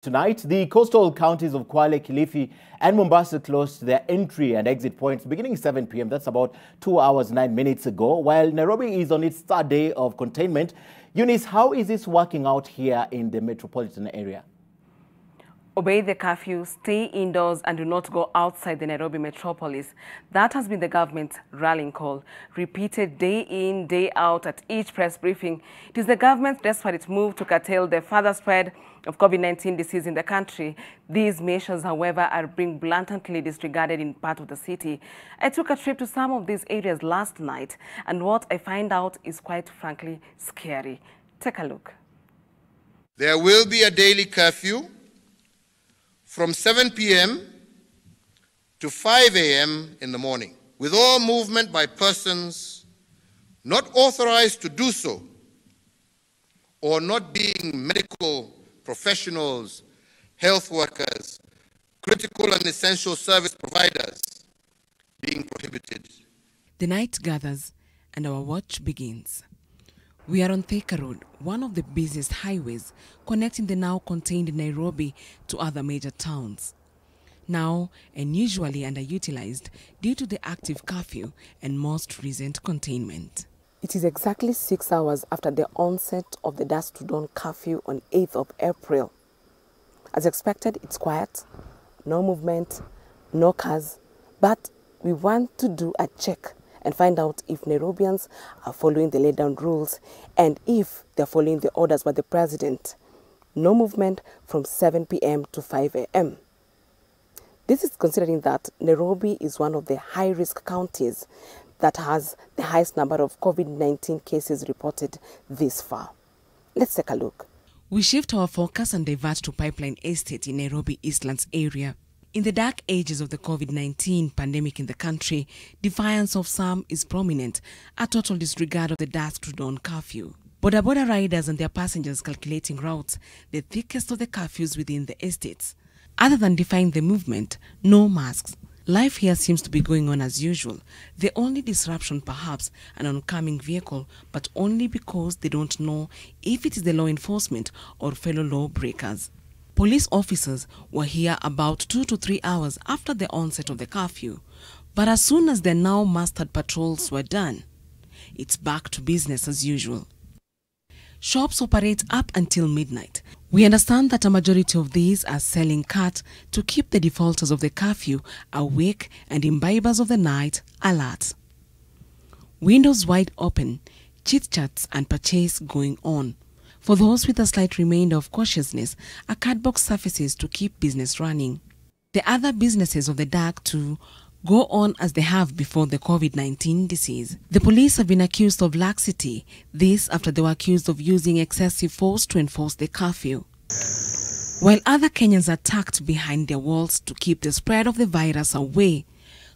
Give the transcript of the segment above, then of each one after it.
Tonight, the coastal counties of Kwale, Kilifi and Mombasa closed their entry and exit points beginning 7 p.m. That's about 2 hours, 9 minutes ago, while Nairobi is on its third day of containment. Eunice, how is this working out here in the metropolitan area? Obey the curfew, stay indoors and do not go outside the Nairobi metropolis. That has been the government's rallying call, repeated day in, day out at each press briefing. It is the government's desperate move to curtail the further spread of COVID-19 disease in the country. These measures, however, are being blatantly disregarded in part of the city. I took a trip to some of these areas last night, and what I find out is quite frankly scary. Take a look. There will be a daily curfew from 7 p.m. to 5 a.m. in the morning, with all movement by persons not authorized to do so or not being medical professionals, health workers, critical and essential service providers being prohibited. The night gathers and our watch begins. We are on Thika Road, one of the busiest highways connecting the now contained Nairobi to other major towns. Now unusually underutilized due to the active curfew and most recent containment. It is exactly 6 hours after the onset of the dusk to dawn curfew on 8th of April. As expected, it's quiet, no movement, no cars, but we want to do a check and find out if Nairobians are following the laid down rules and if they're following the orders by the president. No movement from 7 p.m. to 5 a.m. This is considering that Nairobi is one of the high-risk counties that has the highest number of COVID-19 cases reported this far. Let's take a look. We shift our focus and divert to Pipeline Estate in Nairobi Eastlands area. In the dark ages of the COVID-19 pandemic in the country, defiance of some is prominent, a total disregard of the dusk to dawn curfew. Boda riders and their passengers calculating routes, the thickest of the curfews within the estates. Other than defying the movement, no masks. Life here seems to be going on as usual. The only disruption perhaps an oncoming vehicle, but only because they don't know if it is the law enforcement or fellow lawbreakers. Police officers were here about 2 to 3 hours after the onset of the curfew, but as soon as their now mastered patrols were done, it's back to business as usual. Shops operate up until midnight. We understand that a majority of these are selling cat to keep the defaulters of the curfew awake and imbibers of the night alert. Windows wide open, chit-chats and purchase going on. For those with a slight remainder of cautiousness, a cardbox surfaces to keep business running. The other businesses of the dark too go on as they have before the COVID-19 disease. The police have been accused of laxity, this after they were accused of using excessive force to enforce the curfew. While other Kenyans are tucked behind their walls to keep the spread of the virus away,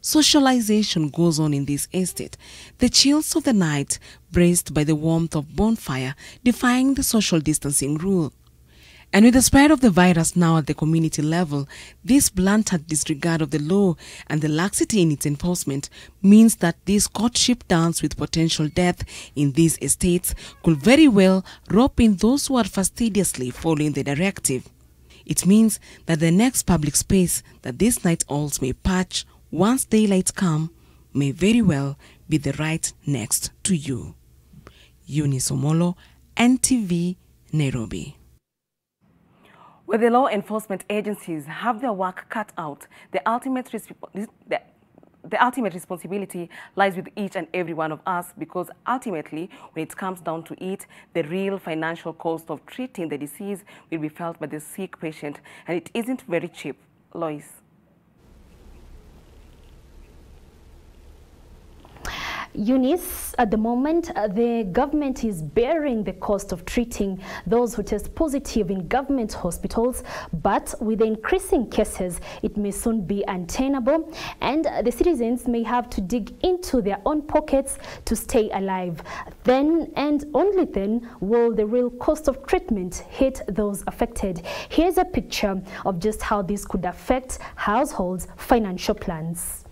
socialization goes on in this estate, the chills of the night braced by the warmth of bonfire defying the social distancing rule. And with the spread of the virus now at the community level, this blatant disregard of the law and the laxity in its enforcement means that this courtship dance with potential death in these estates could very well rope in those who are fastidiously following the directive. It means that the next public space that these night owls may patch once daylight come may very well be the right next to you. Eunice Omolo, NTV, Nairobi. Where the law enforcement agencies have their work cut out, the ultimate responsibility lies with each and every one of us, because ultimately, when it comes down to it, the real financial cost of treating the disease will be felt by the sick patient, and it isn't very cheap. Lois. Eunice, at the moment, the government is bearing the cost of treating those who test positive in government hospitals, but with the increasing cases, it may soon be untenable, and the citizens may have to dig into their own pockets to stay alive. Then, and only then, will the real cost of treatment hit those affected. Here's a picture of just how this could affect households' financial plans.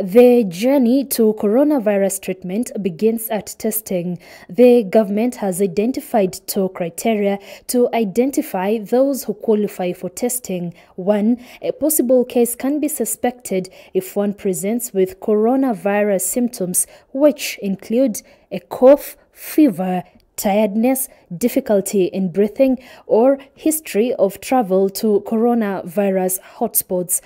The journey to coronavirus treatment begins at testing. The government has identified 2 criteria to identify those who qualify for testing. 1. A possible case can be suspected if one presents with coronavirus symptoms, which include a cough, fever, tiredness, difficulty in breathing, or history of travel to coronavirus hotspots.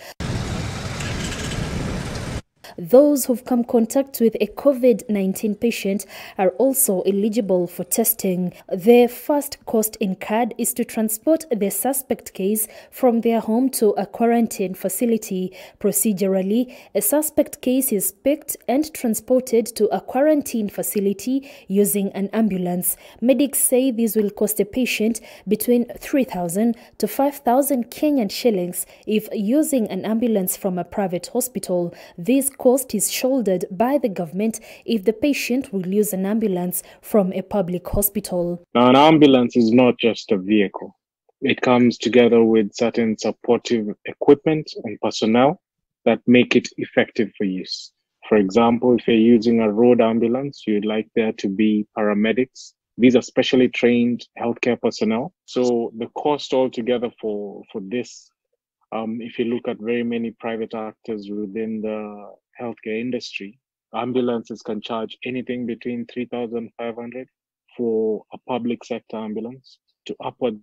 Those who've come contact with a COVID-19 patient are also eligible for testing. The first cost incurred is to transport the suspect case from their home to a quarantine facility. Procedurally, a suspect case is picked and transported to a quarantine facility using an ambulance. Medics say this will cost a patient between 3,000 to 5,000 Kenyan shillings if using an ambulance from a private hospital. This cost is shouldered by the government if the patient will use an ambulance from a public hospital. Now, an ambulance is not just a vehicle. It comes together with certain supportive equipment and personnel that make it effective for use. For example, if you're using a road ambulance, you'd like there to be paramedics. These are specially trained healthcare personnel. So the cost altogether for this, if you look at very many private actors within the healthcare industry, ambulances can charge anything between 3,500 for a public sector ambulance to upwards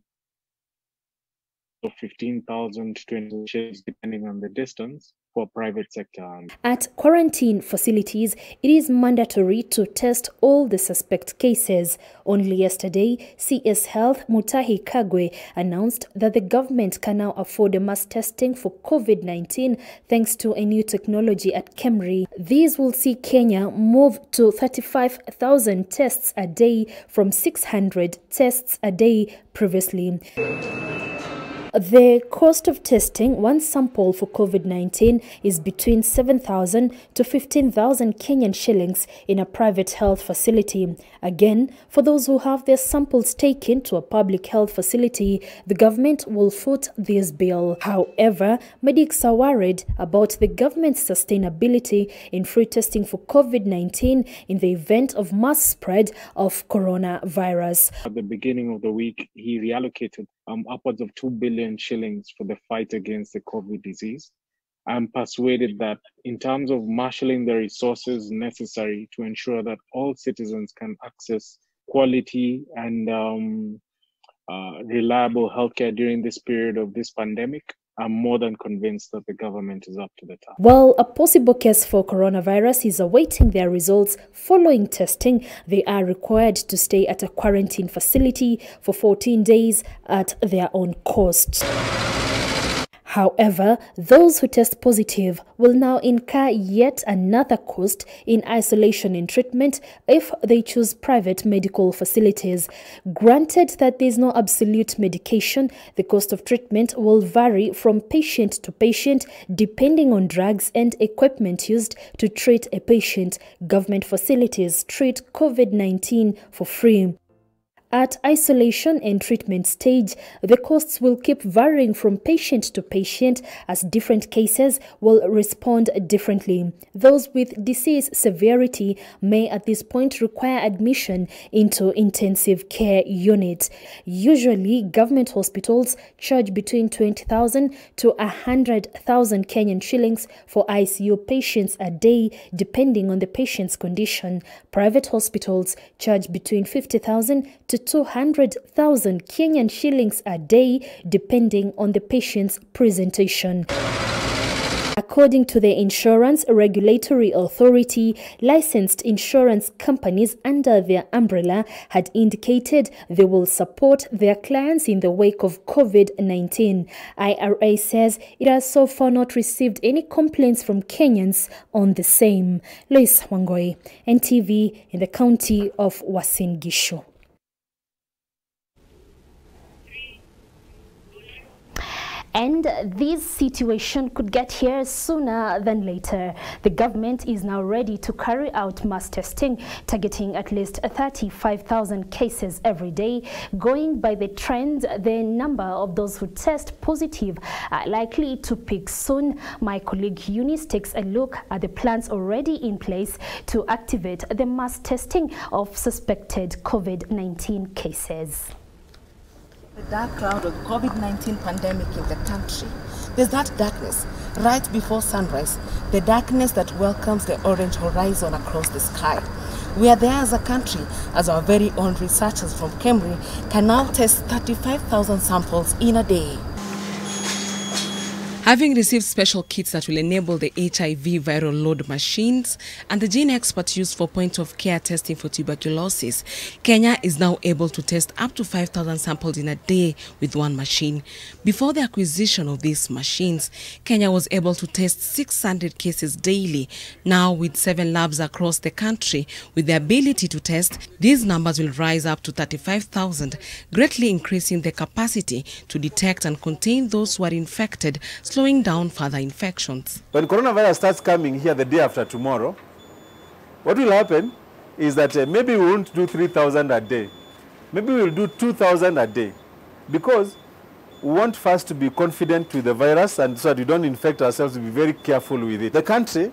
of 15,000 to 20 shillings, depending on the distance, for private sector ambulance. At quarantine facilities, it is mandatory to test all the suspect cases. Only yesterday, CS Health Mutahi Kagwe announced that the government can now afford mass testing for COVID-19 thanks to a new technology at KEMRI. These will see Kenya move to 35,000 tests a day from 600 tests a day previously. The cost of testing one sample for COVID-19 is between 7,000 to 15,000 Kenyan shillings in a private health facility. Again, for those who have their samples taken to a public health facility, the government will foot this bill. However, medics are worried about the government's sustainability in free testing for COVID-19 in the event of mass spread of coronavirus. At the beginning of the week, he reallocated upwards of 2 billion shillings for the fight against the COVID disease. I'm persuaded that in terms of marshalling the resources necessary to ensure that all citizens can access quality and reliable healthcare during this period of this pandemic, I'm more than convinced that the government is up to the task. While a possible case for coronavirus is awaiting their results following testing, they are required to stay at a quarantine facility for 14 days at their own cost. However, those who test positive will now incur yet another cost in isolation and treatment if they choose private medical facilities. Granted that there is no absolute medication, the cost of treatment will vary from patient to patient depending on drugs and equipment used to treat a patient. Government facilities treat COVID-19 for free. At isolation and treatment stage, the costs will keep varying from patient to patient as different cases will respond differently. Those with disease severity may at this point require admission into intensive care units. Usually, government hospitals charge between 20,000 to 100,000 Kenyan shillings for ICU patients a day, depending on the patient's condition. Private hospitals charge between 50,000 to 200,000 Kenyan shillings a day, depending on the patient's presentation. According to the Insurance Regulatory Authority, licensed insurance companies under their umbrella had indicated they will support their clients in the wake of COVID-19. IRA says it has so far not received any complaints from Kenyans on the same. Lois Wangoi, NTV, in the county of Uasin Gishu. And this situation could get here sooner than later. The government is now ready to carry out mass testing, targeting at least 35,000 cases every day. Going by the trend, the number of those who test positive are likely to peak soon. My colleague Eunice takes a look at the plans already in place to activate the mass testing of suspected COVID-19 cases. The dark cloud of COVID-19 pandemic in the country. There's that darkness right before sunrise, the darkness that welcomes the orange horizon across the sky. We are there as a country, as our very own researchers from Cambridge can now test 35,000 samples in a day. Having received special kits that will enable the HIV viral load machines and the gene experts used for point-of-care testing for tuberculosis, Kenya is now able to test up to 5,000 samples in a day with one machine. Before the acquisition of these machines, Kenya was able to test 600 cases daily. Now, with 7 labs across the country with the ability to test, these numbers will rise up to 35,000, greatly increasing the capacity to detect and contain those who are infected, slowing down further infections. When coronavirus starts coming here the day after tomorrow, what will happen is that maybe we won't do 3,000 a day. Maybe we'll do 2,000 a day, because we want first to be confident with the virus, and so that we don't infect ourselves, to be very careful with it. The country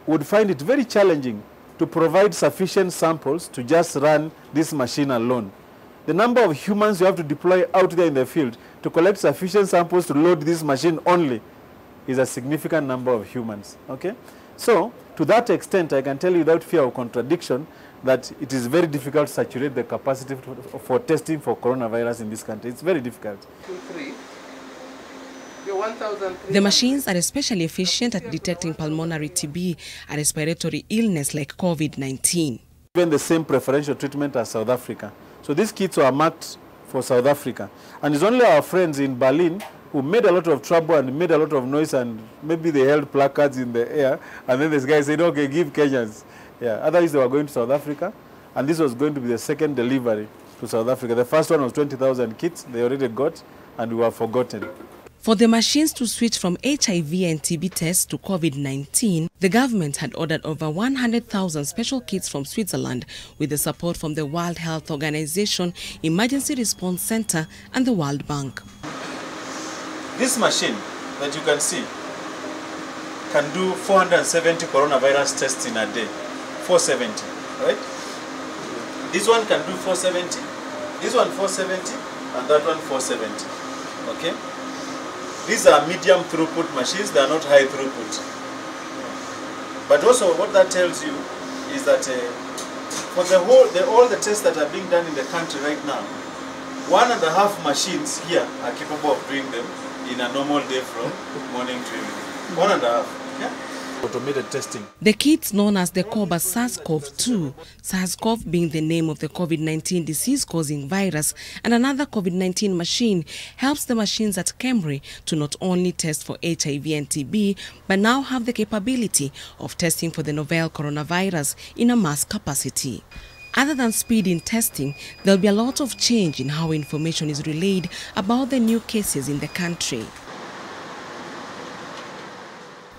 would find it very challenging to provide sufficient samples to just run this machine alone. The number of humans you have to deploy out there in the field to collect sufficient samples to load this machine only is a significant number of humans. Okay? So, to that extent, I can tell you without fear of contradiction that it is very difficult to saturate the capacity for testing for coronavirus in this country. It's very difficult. The machines are especially efficient at detecting pulmonary TB, a respiratory illness like COVID-19. Even the same preferential treatment as South Africa. So these kits were marked for South Africa. And it's only our friends in Berlin who made a lot of trouble and made a lot of noise, and maybe they held placards in the air, and then this guy said, okay, give Kenyans. Yeah. Otherwise they were going to South Africa, and this was going to be the second delivery to South Africa. The first one was 20,000 kits they already got, and we were forgotten. For the machines to switch from HIV and TB tests to COVID-19, the government had ordered over 100,000 special kits from Switzerland with the support from the World Health Organization, Emergency Response Center and the World Bank. This machine that you can see can do 470 coronavirus tests in a day. 470, right? This one can do 470, this one 470, and that one 470, okay? These are medium throughput machines, they are not high throughput. But also what that tells you is that for all the tests that are being done in the country right now, 1.5 machines here are capable of doing them in a normal day from morning to evening. 1.5. Yeah? Automated testing. The kits known as the Cobas SARS-CoV-2, SARS-CoV being the name of the COVID-19 disease-causing virus, and another COVID-19 machine helps the machines at Cambridge to not only test for HIV and TB, but now have the capability of testing for the novel coronavirus in a mass capacity. Other than speed in testing, there will be a lot of change in how information is relayed about the new cases in the country.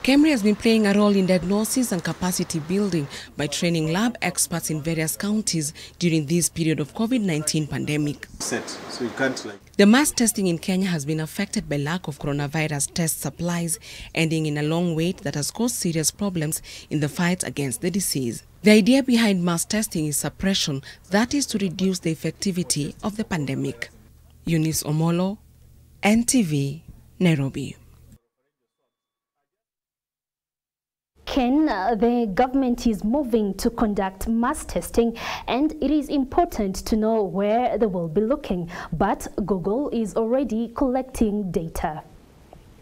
Cambridge has been playing a role in diagnosis and capacity building by training lab experts in various counties during this period of COVID-19 pandemic. The mass testing in Kenya has been affected by lack of coronavirus test supplies, ending in a long wait that has caused serious problems in the fight against the disease. The idea behind mass testing is suppression, that is to reduce the effectivity of the pandemic. Eunice Omolo, NTV, Nairobi. Ken, the government is moving to conduct mass testing, and it is important to know where they will be looking. But Google is already collecting data.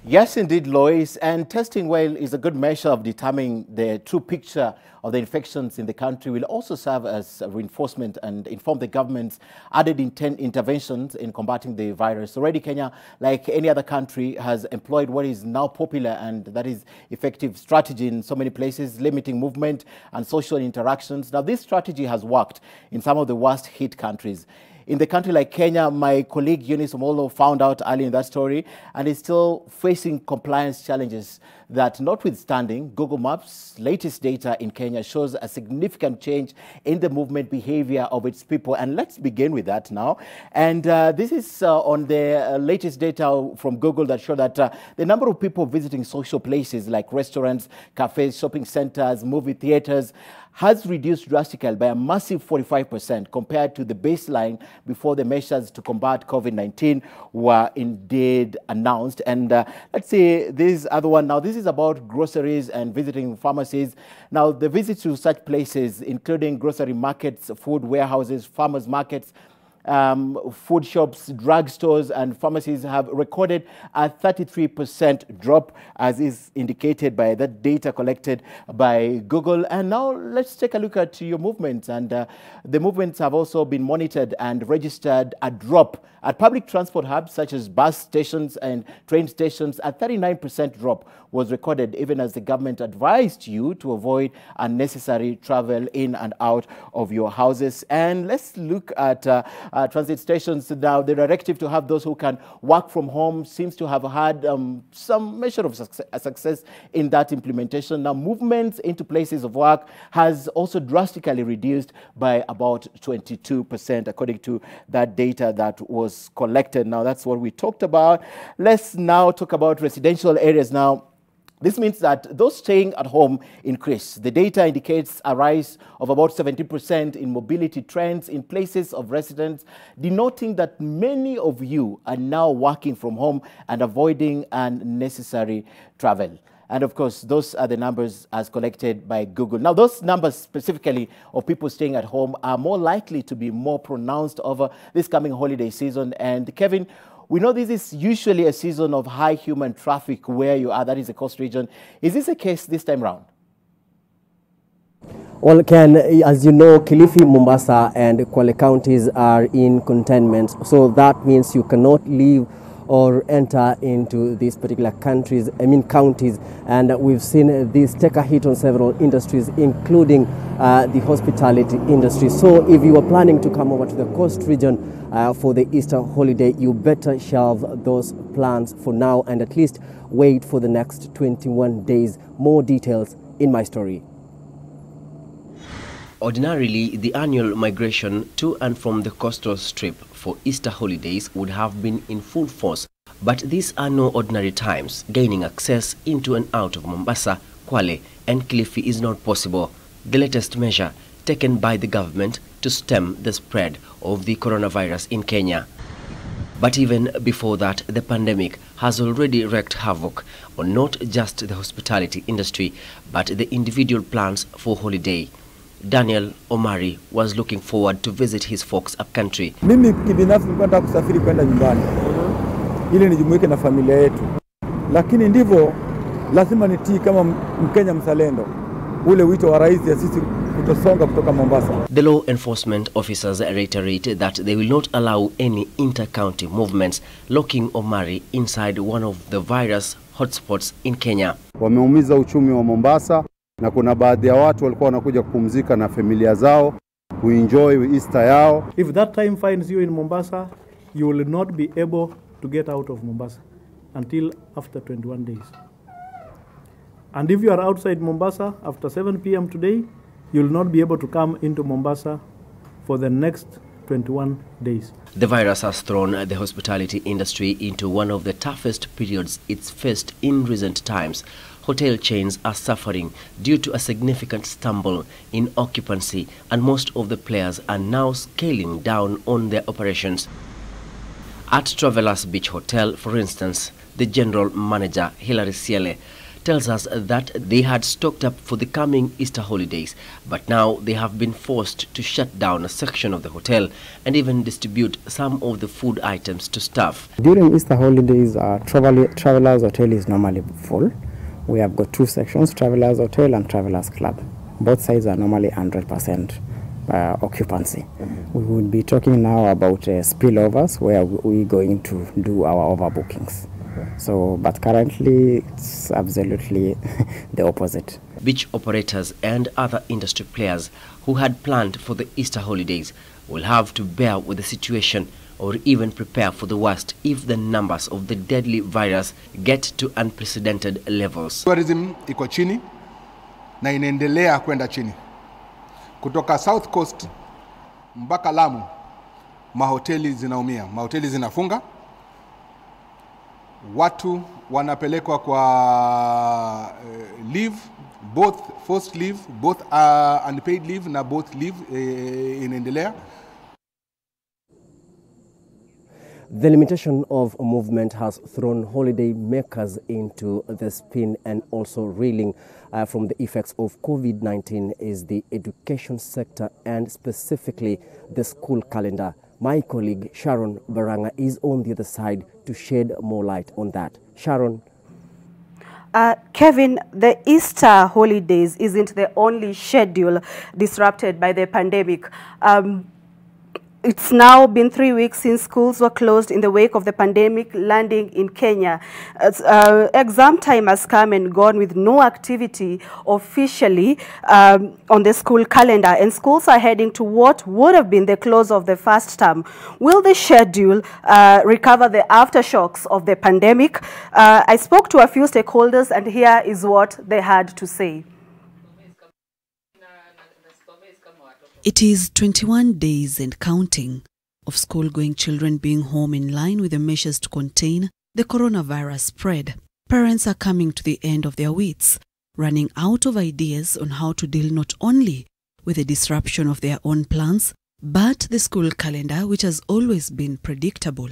Yes, indeed, Lois. And testing well is a good measure of determining the true picture of the infections in the country. Will also serve as a reinforcement and inform the government's added interventions in combating the virus. Already, Kenya, like any other country, has employed what is now popular, and that is effective strategy in so many places, limiting movement and social interactions. Now, this strategy has worked in some of the worst hit countries. in the country like Kenya, my colleague Eunice Omolo found out early in that story and is still facing compliance challenges that, notwithstanding, Google Maps' latest data in Kenya shows a significant change in the movement behavior of its people. And let's begin with that now. And this is on the latest data from Google that show that the number of people visiting social places like restaurants, cafes, shopping centers, movie theaters has reduced drastically by a massive 45% compared to the baseline before the measures to combat COVID-19 were indeed announced. And let's see this other one. Now, this is about groceries and visiting pharmacies. Now, the visits to such places, including grocery markets, food warehouses, farmers markets, food shops, drugstores and pharmacies have recorded a 33% drop, as is indicated by that data collected by Google. And now let's take a look at your movements. And the movements have also been monitored and registered a drop at public transport hubs such as bus stations and train stations. A 39% drop was recorded, even as the government advised you to avoid unnecessary travel in and out of your houses. And let's look at transit stations now. The directive to have those who can work from home seems to have had some measure of success in that implementation. Now, movements into places of work has also drastically reduced by about 22%, according to that data that was collected. Now, that's what we talked about. Let's now talk about residential areas now. This means that those staying at home increase. The data indicates a rise of about 70% in mobility trends in places of residence, denoting that many of you are now working from home and avoiding unnecessary travel. And of course, those are the numbers as collected by Google. Now, those numbers specifically of people staying at home are more likely to be more pronounced over this coming holiday season. And Kevin, we know this is usually a season of high human traffic where you are, that is the coast region. Is this the case this time round? Well, Ken, as you know, Kilifi, Mombasa and Kwale counties are in containment. So that means you cannot leave or enter into these particular counties, and we've seen this take a hit on several industries, including the hospitality industry. So if you are planning to come over to the coast region for the Easter holiday, you better shelve those plans for now and at least wait for the next 21 days. More details in my story. Ordinarily, the annual migration to and from the coastal strip for Easter holidays would have been in full force, but these are no ordinary times. Gaining access into and out of Mombasa, Kwale and Kilifi is not possible. The latest measure taken by the government to stem the spread of the coronavirus in Kenya. But even before that, the pandemic has already wreaked havoc on not just the hospitality industry, but the individual plans for holiday. Daniel Omari was looking forward to visit his folks up country. Mimi kibinafsi nilikuwa nataka kusafiri kwenda nyumbani ili nijumuike na familia yetu, lakini ndivyo lazima nitii kama Mkenya mzalendo ule wito wa rais ya sisi kutosonga kutoka Mombasa. The law enforcement officers reiterate that they will not allow any inter-county movements, locking Omari inside one of the virus hotspots in Kenya. Wameumiza uchumi wa Mombasa, na kuna baadhi ya watu walikuwa wanakuja kupumzika na familia zao, kuenjoy Easter yao. If that time finds you in Mombasa, you will not be able to get out of Mombasa until after 21 days. And if you are outside Mombasa after 7 p.m. today, you will not be able to come into Mombasa for the next 21 days. The virus has thrown the hospitality industry into one of the toughest periods it's faced in recent times. Hotel chains are suffering due to a significant stumble in occupancy, and most of the players are now scaling down on their operations. At Travelers Beach Hotel, for instance, the general manager, Hilary Siele, tells us that they had stocked up for the coming Easter holidays, but now they have been forced to shut down a section of the hotel and even distribute some of the food items to staff. During Easter holidays, Travelers Hotel is normally full. We have got two sections, Travelers Hotel and Travelers Club. Both sides are normally 100% occupancy. We will be talking now about spillovers, where we're going to do our overbookings. So, but currently it's absolutely the opposite. Beach operators and other industry players who had planned for the Easter holidays will have to bear with the situation or even prepare for the worst if the numbers of the deadly virus get to unprecedented levels. Tourism iko chini na inaendelea kwenda chini. Kutoka South Coast mpaka Lamu, mahoteli zinaumia, mahoteli zinafunga. Watu wanapelekwa kwa leave, both forced leave, both unpaid leave na both leave inaendelea. The limitation of movement has thrown holiday makers into the spin, and also reeling from the effects of COVID-19 is the education sector and specifically the school calendar. My colleague Sharon Baranga is on the other side to shed more light on that. Sharon. Kevin, the Easter holidays isn't the only schedule disrupted by the pandemic. It's now been 3 weeks since schools were closed in the wake of the pandemic landing in Kenya. Exam time has come and gone with no activity officially on the school calendar, and schools are heading to what would have been the close of the first term. Will the schedule recover the aftershocks of the pandemic? I spoke to a few stakeholders, and here is what they had to say. It is 21 days and counting of school-going children being home in line with the measures to contain the coronavirus spread. Parents are coming to the end of their wits, running out of ideas on how to deal not only with the disruption of their own plans, but the school calendar, which has always been predictable.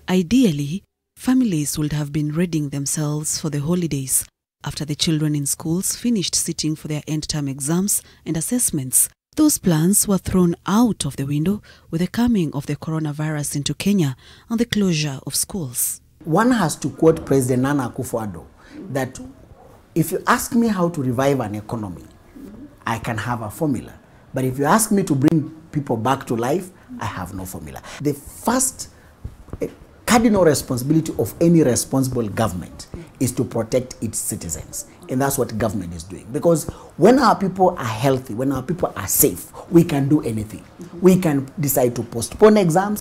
Ideally, families would have been readying themselves for the holidays after the children in schools finished sitting for their end-term exams and assessments. Those plans were thrown out of the window with the coming of the coronavirus into Kenya and the closure of schools. One has to quote President Nana Akufo-Addo that if you ask me how to revive an economy, I can have a formula. But if you ask me to bring people back to life, I have no formula. The first cardinal responsibility of any responsible government is to protect its citizens. And that's what government is doing. Because when our people are healthy, when our people are safe, we can do anything. We can decide to postpone exams.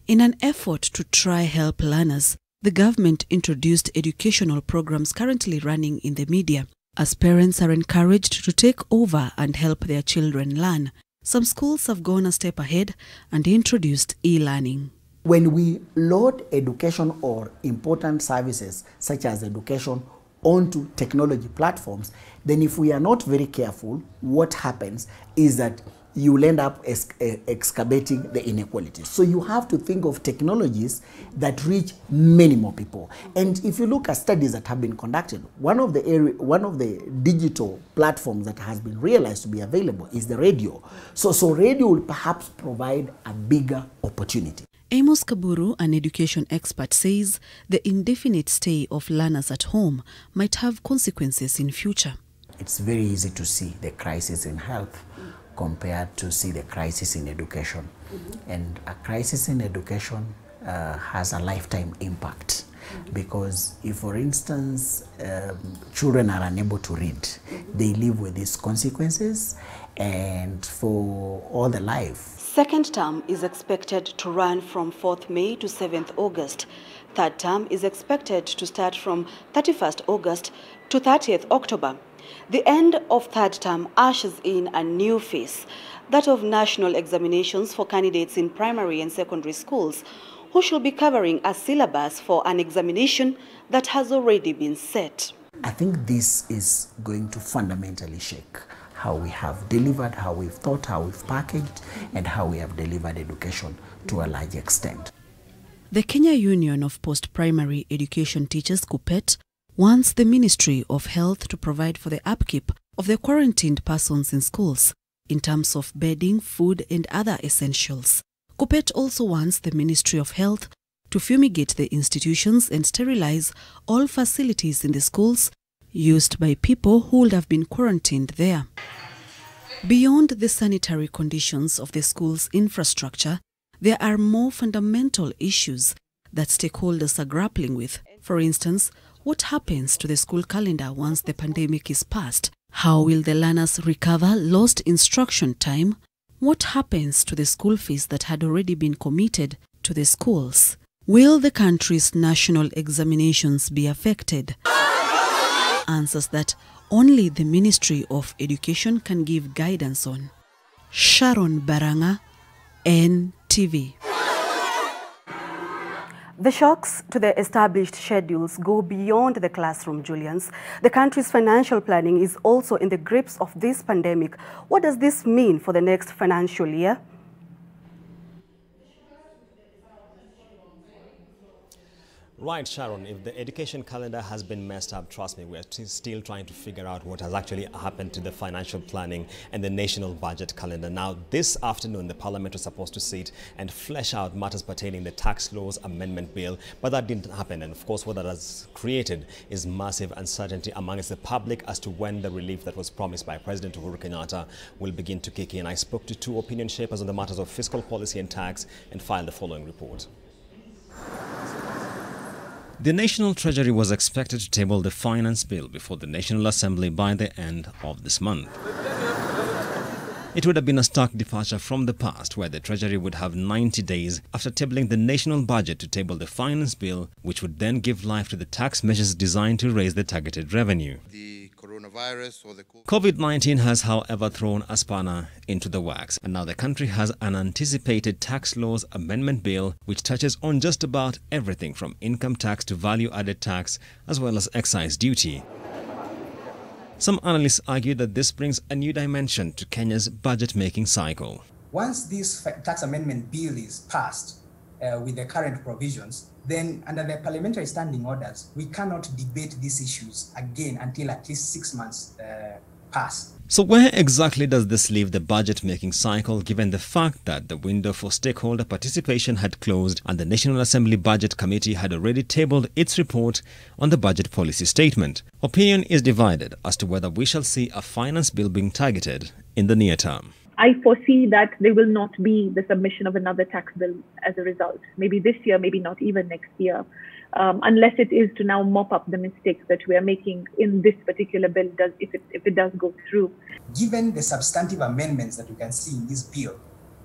In an effort to try help learners, the government introduced educational programs currently running in the media, as parents are encouraged to take over and help their children learn. Some schools have gone a step ahead and introduced e-learning. When we load education or important services such as education onto technology platforms, then if we are not very careful, what happens is that you will end up excavating the inequalities. So you have to think of technologies that reach many more people. And if you look at studies that have been conducted, one of the digital platforms that has been realized to be available is the radio. So radio will perhaps provide a bigger opportunity. Amos Kaburu, an education expert, says the indefinite stay of learners at home might have consequences in future. It's very easy to see the crisis in health compared to see the crisis in education. And a crisis in education has a lifetime impact. Because if, for instance, children are unable to read, they live with these consequences and for all their life. Second term is expected to run from 4th May to 7th August. Third term is expected to start from 31st August to 30th October. The end of third term ushers in a new phase, that of national examinations for candidates in primary and secondary schools, who should be covering a syllabus for an examination that has already been set. I think this is going to fundamentally shake how we have delivered, how we've thought, how we've packaged, and how we have delivered education to a large extent. The Kenya Union of Post-Primary Education Teachers, KUPPET, wants the Ministry of Health to provide for the upkeep of the quarantined persons in schools in terms of bedding, food, and other essentials. KUPPET also wants the Ministry of Health to fumigate the institutions and sterilize all facilities in the schools used by people who would have been quarantined there. Beyond the sanitary conditions of the school's infrastructure, there are more fundamental issues that stakeholders are grappling with. For instance, what happens to the school calendar once the pandemic is past? How will the learners recover lost instruction time? What happens to the school fees that had already been committed to the schools? Will the country's national examinations be affected? Answers that only the Ministry of Education can give guidance on. Sharon Baranga, NTV. The shocks to the established schedules go beyond the classroom, Julians. The country's financial planning is also in the grips of this pandemic. What does this mean for the next financial year? Right, Sharon, if the education calendar has been messed up, trust me, we're still trying to figure out what has actually happened to the financial planning and the national budget calendar. Now, this afternoon, the Parliament was supposed to sit and flesh out matters pertaining the tax laws amendment bill, but that didn't happen. And of course, what that has created is massive uncertainty amongst the public as to when the relief that was promised by President Uhuru Kenyatta will begin to kick in. I spoke to two opinion shapers on the matters of fiscal policy and tax and filed the following report. The National Treasury was expected to table the finance bill before the National Assembly by the end of this month. It would have been a stark departure from the past, where the Treasury would have 90 days after tabling the national budget to table the finance bill, which would then give life to the tax measures designed to raise the targeted revenue. COVID-19 has, however, thrown a spanner into the works, and now the country has an anticipated tax laws amendment bill which touches on just about everything from income tax to value-added tax, as well as excise duty. Some analysts argue that this brings a new dimension to Kenya's budget-making cycle. Once this tax amendment bill is passed with the current provisions, then under the parliamentary standing orders, we cannot debate these issues again until at least 6 months pass. So where exactly does this leave the budget-making cycle, given the fact that the window for stakeholder participation had closed and the National Assembly Budget Committee had already tabled its report on the budget policy statement? Opinion is divided as to whether we shall see a finance bill being targeted in the near term. I foresee that there will not be the submission of another tax bill as a result. Maybe this year, maybe not even next year, unless it is to now mop up the mistakes that we are making in this particular bill, if it does go through. Given the substantive amendments that we can see in this bill,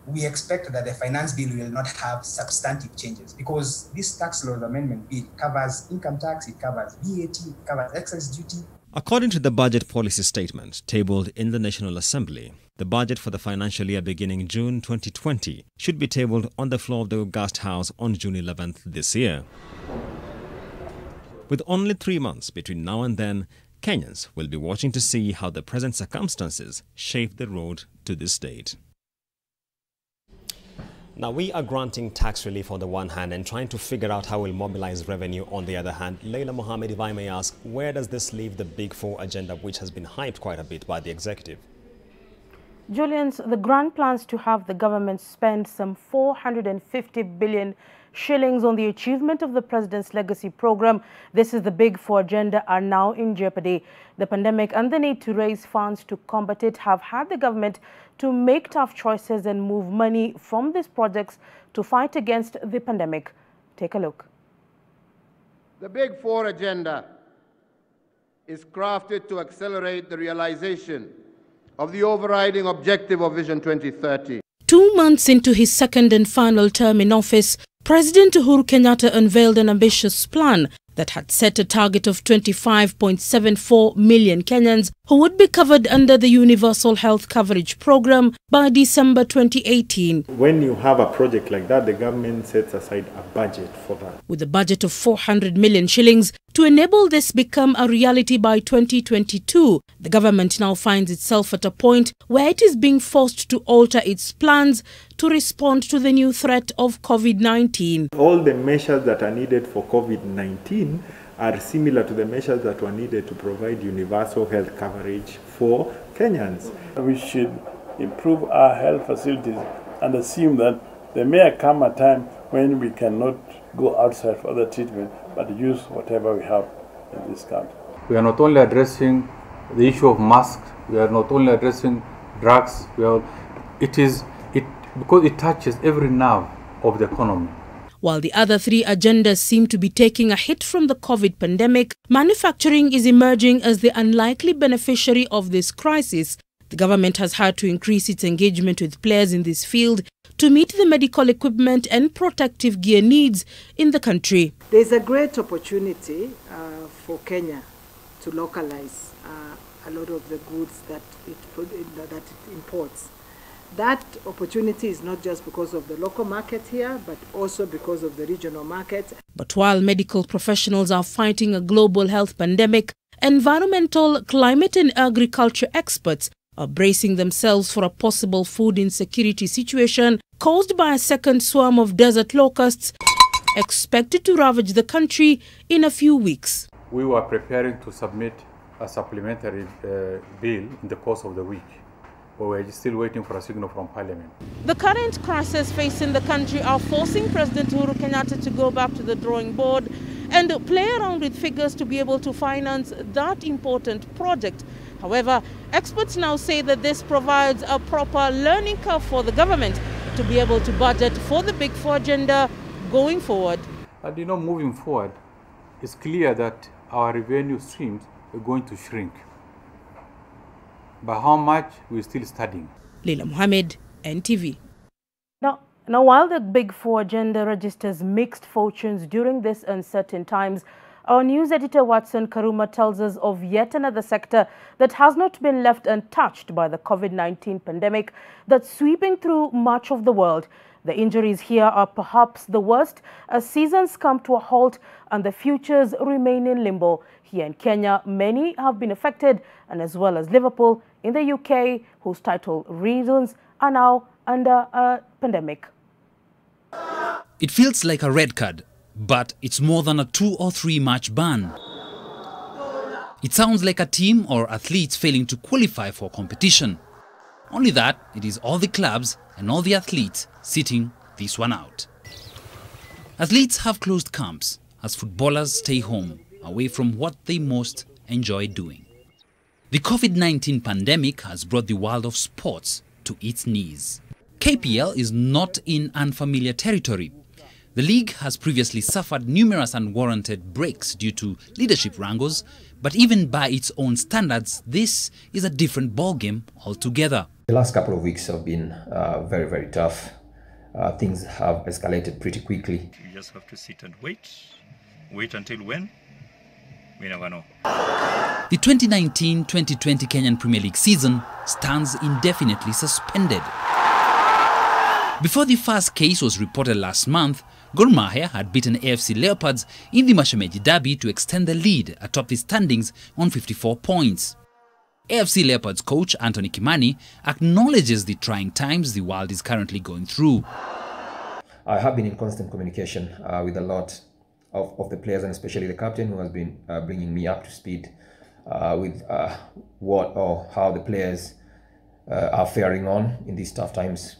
we expect that the finance bill will not have substantive changes, because this tax laws amendment bill covers income tax, it covers VAT, it covers excise duty. According to the budget policy statement tabled in the National Assembly, the budget for the financial year beginning June 2020 should be tabled on the floor of the August House on June 11th this year. With only 3 months between now and then, Kenyans will be watching to see how the present circumstances shape the road to this date. Now, we are granting tax relief on the one hand and trying to figure out how we'll mobilize revenue on the other hand. Leila Mohammed, if I may ask, where does this leave the Big Four agenda, which has been hyped quite a bit by the executive? Julians, the grand plans to have the government spend some 450 billion shillings on the achievement of the President's Legacy Program. This is the Big Four agenda are now in jeopardy. The pandemic and the need to raise funds to combat it have had the government to make tough choices and move money from these projects to fight against the pandemic. Take a look. The Big Four agenda is crafted to accelerate the realization of the overriding objective of Vision 2030. 2 months into his second and final term in office, President Uhuru Kenyatta unveiled an ambitious plan that had set a target of 25.74 million Kenyans who would be covered under the Universal Health Coverage Program by December 2018. When you have a project like that, the government sets aside a budget for that. With a budget of 400 million shillings to enable this become a reality by 2022, the government now finds itself at a point where it is being forced to alter its plans to respond to the new threat of COVID-19. All the measures that are needed for COVID-19 are similar to the measures that were needed to provide universal health coverage for Kenyans. We should improve our health facilities and assume that there may come a time when we cannot go outside for other treatment, but use whatever we have in this country. We are not only addressing the issue of masks, we are not only addressing drugs, because it touches every nerve of the economy. While the other three agendas seem to be taking a hit from the COVID pandemic, manufacturing is emerging as the unlikely beneficiary of this crisis. The government has had to increase its engagement with players in this field to meet the medical equipment and protective gear needs in the country. There's a great opportunity for Kenya to localize a lot of the goods that it imports. That opportunity is not just because of the local market here, but also because of the regional market. But while medical professionals are fighting a global health pandemic, environmental, climate and agriculture experts are bracing themselves for a possible food insecurity situation caused by a second swarm of desert locusts expected to ravage the country in a few weeks. We were preparing to submit a supplementary bill in the course of the week, but we're still waiting for a signal from Parliament. The current crisis facing the country are forcing President Uhuru Kenyatta to go back to the drawing board and play around with figures to be able to finance that important project. However, experts now say that this provides a proper learning curve for the government to be able to budget for the Big Four agenda going forward. And moving forward, it's clear that our revenue streams are going to shrink. But how much, we're still studying. Leila Mohammed, NTV. Now, while the Big Four agenda registers mixed fortunes during these uncertain times, our news editor Watson Karuma tells us of yet another sector that has not been left untouched by the COVID-19 pandemic that's sweeping through much of the world. The injuries here are perhaps the worst as seasons come to a halt and the futures remain in limbo. Here in Kenya, many have been affected, and as well as Liverpool in the UK, whose title reasons are now under a pandemic. It feels like a red card, but it's more than a 2 or 3 match ban. It sounds like a team or athletes failing to qualify for competition. Only that it is all the clubs and all the athletes sitting this one out. Athletes have closed camps as footballers stay home, away from what they most enjoy doing. The COVID-19 pandemic has brought the world of sports to its knees. KPL is not in unfamiliar territory. The league has previously suffered numerous unwarranted breaks due to leadership wrangles, but even by its own standards, this is a different ballgame altogether. The last couple of weeks have been very, very tough. Things have escalated pretty quickly. You just have to sit and wait. Wait until when? We never know. The 2019-2020 Kenyan Premier League season stands indefinitely suspended. Before the first case was reported last month, Gor Mahia had beaten AFC Leopards in the Mashemeji Derby to extend the lead atop the standings on 54 points. AFC Leopards coach Anthony Kimani acknowledges the trying times the world is currently going through. I have been in constant communication with a lot of the players, and especially the captain, who has been bringing me up to speed with what or how the players are faring on in these tough times.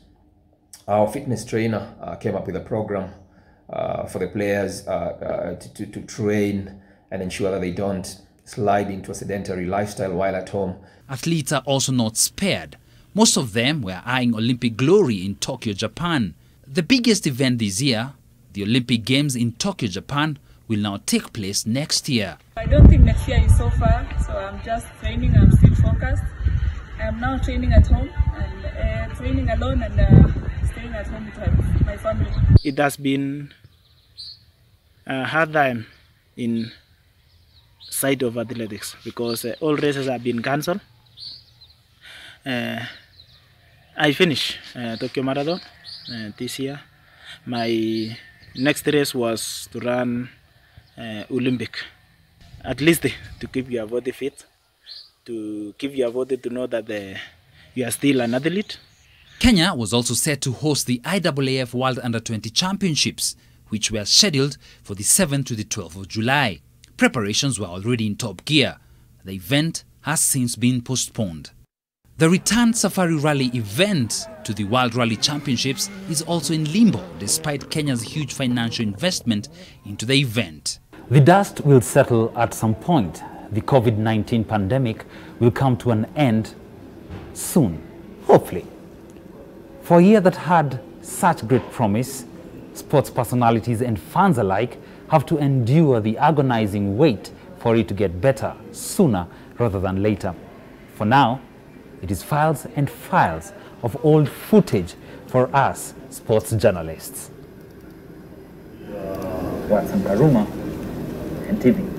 Our fitness trainer came up with a program for the players to train and ensure that they don't slide into a sedentary lifestyle while at home. Athletes are also not spared. Most of them were eyeing Olympic glory in Tokyo, Japan. The biggest event this year, the Olympic Games in Tokyo, Japan, will now take place next year. I don't think next year is so far, so I'm just training. I'm still focused. I'm now training at home and training alone and staying at home with my family. It has been a hard time in side of athletics because all races have been cancelled. I finished Tokyo Marathon this year. My next race was to run Olympic, at least to keep your body fit, to keep your body to know that you are still an athlete. Kenya was also set to host the IAAF World Under-20 Championships, which were scheduled for the 7th to the 12th of July. Preparations were already in top gear. The event has since been postponed. The return Safari Rally event to the World Rally Championships is also in limbo despite Kenya's huge financial investment into the event. The dust will settle at some point. The COVID-19 pandemic will come to an end soon, hopefully. For a year that had such great promise, sports personalities and fans alike have to endure the agonizing wait for it to get better sooner rather than later. For now, It is files and files of old footage for us sports journalists. Watson Karuma, NTV.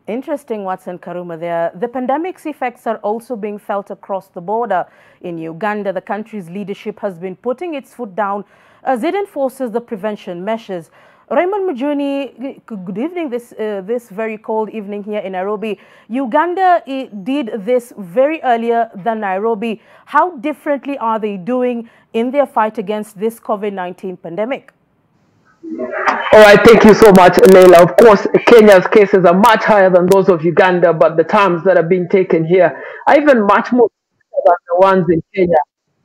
Interesting, Watson Karuma there. The pandemic's effects are also being felt across the border. In Uganda, the country's leadership has been putting its foot down as it enforces the prevention measures. Raymond Mujuni, good evening this very cold evening here in Nairobi. Uganda did this very earlier than Nairobi. How differently are they doing in their fight against this COVID-19 pandemic? All right, thank you so much, Leila. Of course, Kenya's cases are much higher than those of Uganda, but the terms that are being taken here are even much more than the ones in Kenya.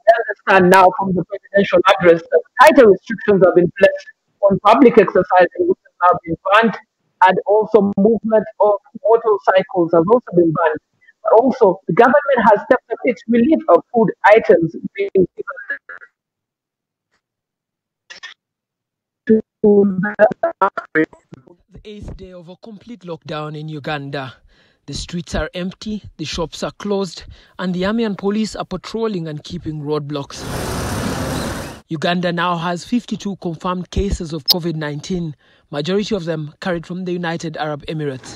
I understand now from the presidential address that tighter restrictions have been placed on public exercising, which has now been banned, and also movement of motorcycles has also been banned. But also, the government has stepped up its relief of food items being given to the 8th day of a complete lockdown in Uganda. The streets are empty, the shops are closed, and the army and police are patrolling and keeping roadblocks. Uganda now has 52 confirmed cases of COVID-19, majority of them carried from the United Arab Emirates.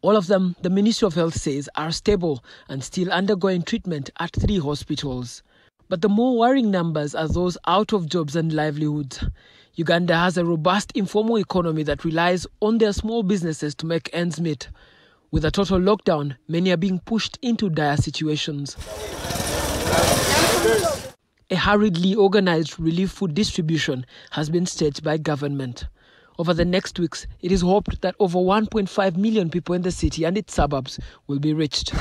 All of them, the Ministry of Health says, are stable and still undergoing treatment at 3 hospitals. But the more worrying numbers are those out of jobs and livelihoods. Uganda has a robust informal economy that relies on their small businesses to make ends meet. With a total lockdown, many are being pushed into dire situations. A hurriedly organized relief food distribution has been staged by government. Over the next weeks, it is hoped that over 1.5 million people in the city and its suburbs will be reached.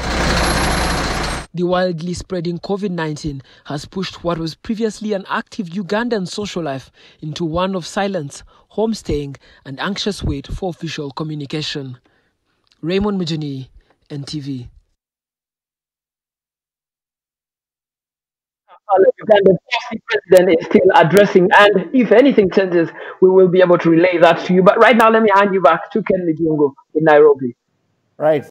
The wildly spreading COVID-19 has pushed what was previously an active Ugandan social life into one of silence, homestaying, and anxious wait for official communication. Raymond Mujuni, NTV. Uganda's president is still addressing, and if anything changes, we will be able to relay that to you. But right now, let me hand you back to Ken Mijungo in Nairobi. Right.